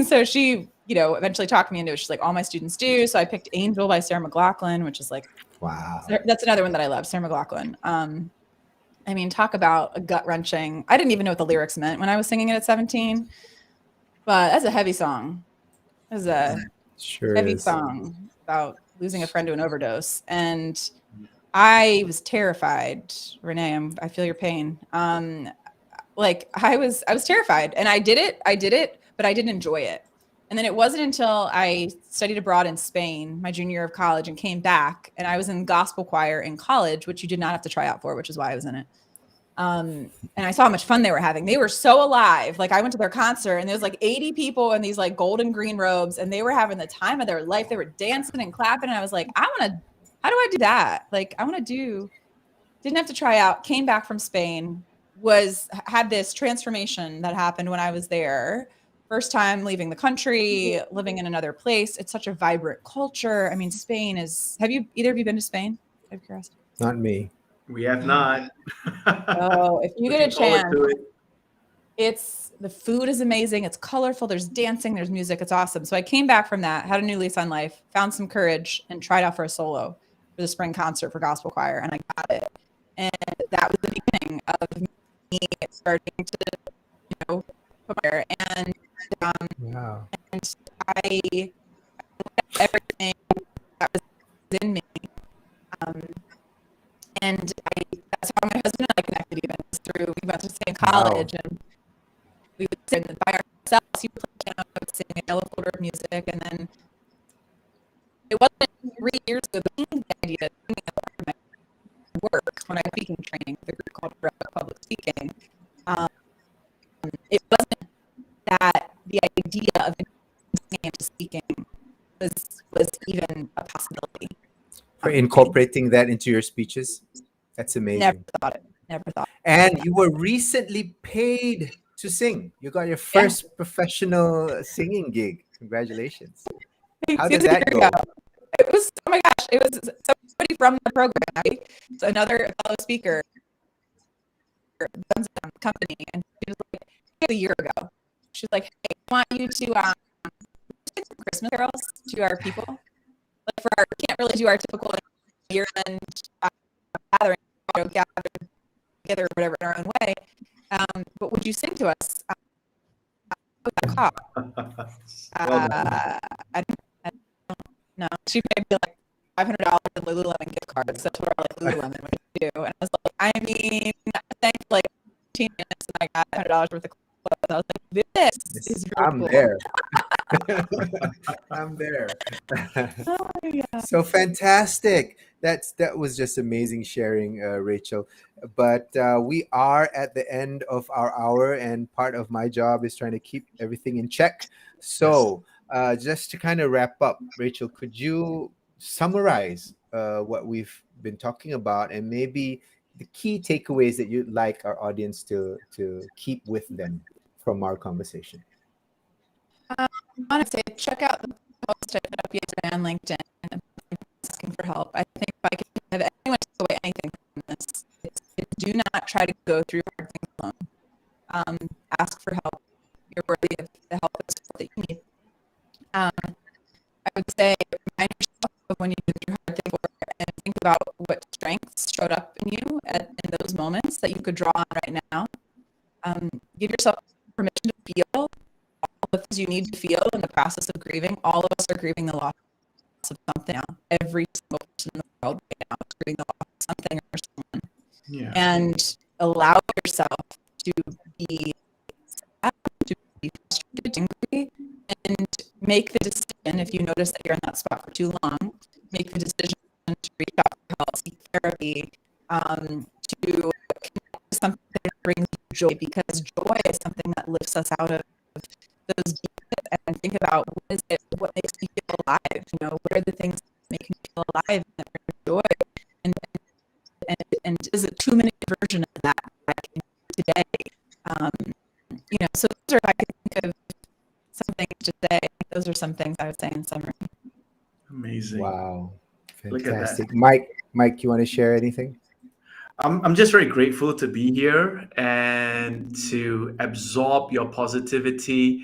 so she, eventually talked me into it. She's like, all my students do. So I picked Angel by Sarah McLachlan, which is like,
wow.
That's another one that I love, Sarah McLachlan. I mean, talk about a gut wrenching. I didn't even know what the lyrics meant when I was singing it at 17, but that's a heavy song. It was a heavy song about losing a friend to an overdose. And I was terrified. Renee, I feel your pain. I was terrified, and I did it, but I didn't enjoy it. And then it wasn't until I studied abroad in Spain, my junior year of college, and came back, and I was in gospel choir in college, which you did not have to try out for, which is why I was in it. And I saw how much fun they were having. They were so alive. Like I went to their concert, and there was like 80 people in these like golden green robes, and they were having the time of their life. They were dancing and clapping. And I was like, I want to how do I do that? Like, I want to do, didn't have to try out, came back from Spain, had this transformation that happened when I was there. First time leaving the country, living in another place. It's such a vibrant culture. I mean, Spain is, either of you been to Spain? Out of curiosity.
Not me.
We have not.
Oh, if you get a
Looking forward
chance,
to it.
the food is amazing. It's colorful. There's dancing, there's music. It's awesome. So I came back from that, had a new lease on life, found some courage, and tried out for a solo for the spring concert for gospel choir, and I got it. And that was the beginning of me starting to, put my hair. And
Wow.
and I everything that was in me. And that's how my husband and I connected, even through, we went to the same college, and we would sing by ourselves. He would play piano, I would sing a yellow folder of music, and then it wasn't 3 years ago the idea of my work when I was speaking training with a group called Public Speaking. It wasn't that the idea of singing into speaking was even a possibility.
For incorporating that into your speeches. That's amazing.
Never thought it.
And you were recently paid to sing. You got your first professional singing gig. Congratulations. How did that go?
It was, oh my gosh, it was somebody from the program, right? So another fellow speaker runs a company, and she was like, a year ago, she's like, hey, I want you to sing some Christmas carols to our people. Like we can't really do our typical year-end gathering, gather together or whatever in our own way. But would you sing to us? What would that cost? I don't know. She paid me like $500 in Lululemon gift cards. That's what Lululemon would do. And I was like, I mean, thanks for like 15 minutes, and I got $100 worth of clothes. I was like, this is really
I'm
cool.
there. I'm there.
Oh, yeah.
So fantastic. That was just amazing sharing, Rachel. But we are at the end of our hour, and part of my job is trying to keep everything in check. So just to kind of wrap up, Rachel, could you summarize what we've been talking about, and maybe the key takeaways that you'd like our audience to keep with them from our conversation?
I want to say, check out the post I put up yesterday on LinkedIn asking for help. I think if I could have anyone take away anything from this, it's do not try to go through hard things alone. Ask for help. You're worthy of the help and support that you need. I would say, remind yourself of when you do your hard things and think about what strengths showed up in you in those moments that you could draw on right now. Give yourself permission to feel all the things you need to feel in the process of grieving. All of us are grieving the loss of something now. Every single person in the world right now is grieving the loss of something or someone. Yeah. And allow yourself to be sad, to be frustrated, angry, and make the decision, if you notice that you're in that spot for too long, make the decision to reach out for help, seek therapy, to connect with something that brings you joy, because joy is something that lifts us out of those deep pits, and think about what makes me feel alive. What are the things that make me feel alive and that bring joy? And is a 2-minute version of that I can do today? So those are, if I could think of some things to say, those are some things I would say in summary.
Amazing.
Wow.
Look at
Fantastic.
that.
Mike, you want to share anything?
I'm just very grateful to be here and to absorb your positivity.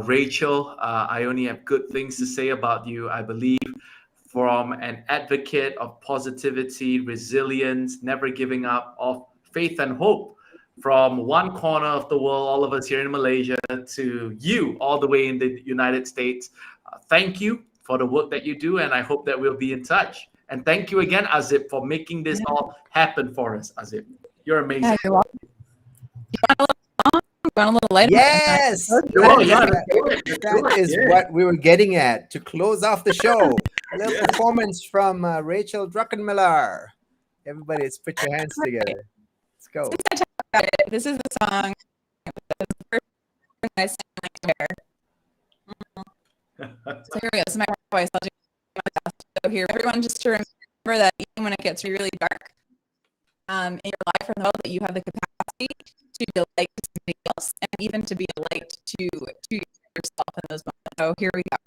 Rachel, I only have good things to say about you. I believe from an advocate of positivity, resilience, never giving up, of faith and hope, from one corner of the world, all of us here in Malaysia, to you all the way in the United States. Thank you for the work that you do, and I hope that we'll be in touch. And thank you again, Azib, for making this all happen for us, Azib. You're amazing.
Yeah, you're welcome. You want a little lighter?
Yes! That is what we were getting at to close off the show. A little performance from Rachel Druckenmiller. Everybody, let's put your hands together. Let's go.
This is the song. The first thing I sang there. So here we go. This is my voice. I'll do my best. So here, everyone, just to remember remember that even when it gets really dark in your life or in the world, that you have the capacity to be a light to somebody else, and even to be a light to yourself in those moments. So here we go.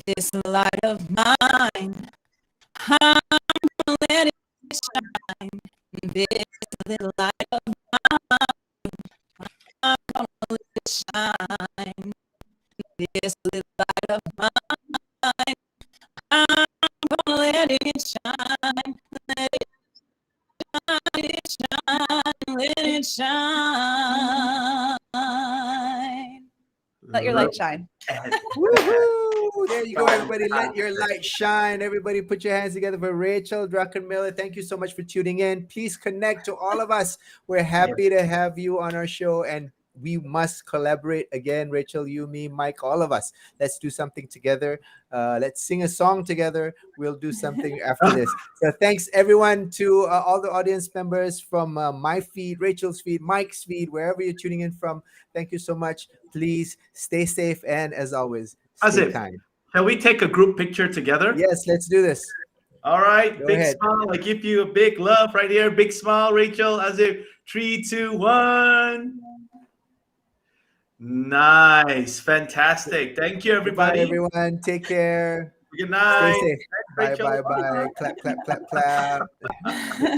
This light of mine, I'm gonna let it shine. This little light of mine, I'm gonna let it shine. This little light of mine, I'm gonna let it shine. Let it shine, let it shine. Let your light shine.
Woohoo! There you go, everybody. Let your light shine. Everybody, put your hands together for Rachel Druckenmiller. Thank you so much for tuning in. Please connect to all of us. We're happy to have you on our show, and we must collaborate again. Rachel, you, me, Mike, all of us. Let's do something together. Let's sing a song together. We'll do something after this. So thanks, everyone, to all the audience members from my feed, Rachel's feed, Mike's feed, wherever you're tuning in from. Thank you so much. Please stay safe, and as always, stay
Azif,
kind.
can we take a group picture together?
Yes, let's do this.
All right,
Go
big
ahead.
smile. I give you a big love right here. Big smile, Rachel. Azif, 3, 2, 1. Nice, fantastic. Thank you,
Goodbye,
everybody.
everyone. Take care.
Good
Stay
night.
safe.
Thanks,
Bye,
Rachel.
bye, bye. Clap, clap, clap, clap.